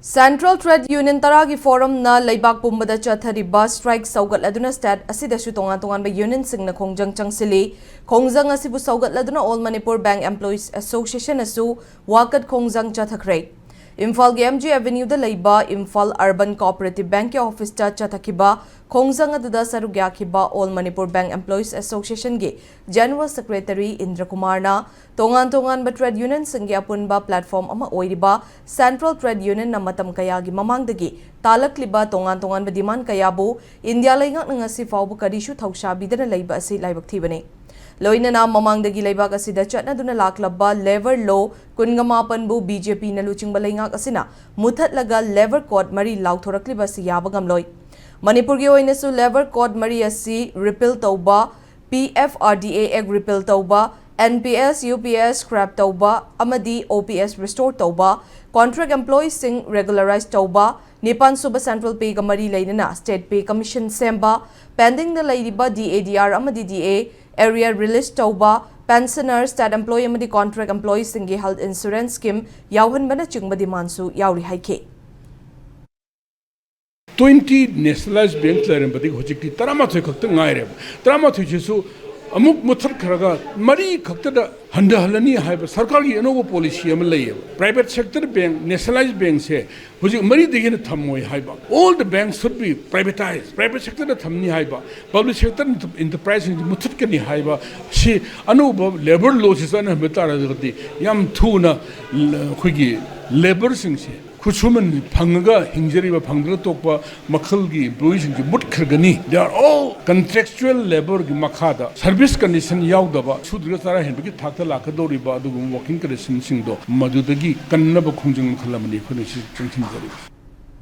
Central Trade Union Taragi Forum na Laibak Pumbada Chathariba strike Saugat Laduna Stat Asidasu Tongan ba Union Singna Kongjang Changsili Kongjang Asibu Saugat Laduna All Manipur Bank Employees Association Asu Wakat Kongjang Chathakray Imphal MG Avenue da Laiba Imphal Urban Cooperative Bank Office ta Chathakiba Kongjang Adada Sarugyakiba All Manipur Bank Employees Association ge General Secretary Indra Kumar na Tongan ba Trade Union Singya Punba Platform ama oiriba Central Trade Union na matam kaya gi mamangdagi talakliba tongan ba demand kaya bu India laingak nga si fawbu kadishu thawshabi dana laiba asi laibak thibani Loina na mamangdagi laibak asida chatna duna laklabba lever law kungamapan bu BJP na luching balaingak asina muthat laga lever code mari lauthorakliba si yabagam loy Manipur gi oina su lever code mari asi repeal tawba PFRDA eg repeal tawba NPS, UPS scrap tauba, amadi OPS restore tauba, contract employees sing regularize tauba, Nipan Suba Central Pay Kamari Lainana, State Pay Commission Semba, pending the Ladiba DADR amadi DA, area release tauba, pensioners, state employee amadi contract employees sing health insurance scheme, Yauhan Bana Chungbadi Mansu, Yauri Haike. 20 nationalized bank Clarenbadi Hojiki, Taramatu Ngai, Taramatu Jesu. अमुक मुथर खरगा मरी खक्तदा हंडा हलनी है सरकार की अनोगो policy अमल लई private sector bank nationalise bank से हुजी मरी दिगे न थमोय हाइबा all the banks should be privatise private sector द थमनी हाइबा पब्लिक सेक्टर एंटरप्राइज मुथत कनी हाइबा सी अनोगो लेबर लॉ से सन बेतार जगति याम थुना खुगी लेबर सिंग से खुशुमन फंगगा हिंजरीबा फंगदर तोपा मखल की एम्प्लॉइज की मुटखरगनी they are all contractual labour की मखादा सर्विस कंडीशन यावदबा सुद्रगा तारा हेनबकी थाक्ता लाखदोरिबा अदुगुम वर्किंग कंडीशन सिंगदो मदुदगी कन्नब खुंजंग खलमनी खनसि चंथिंजरी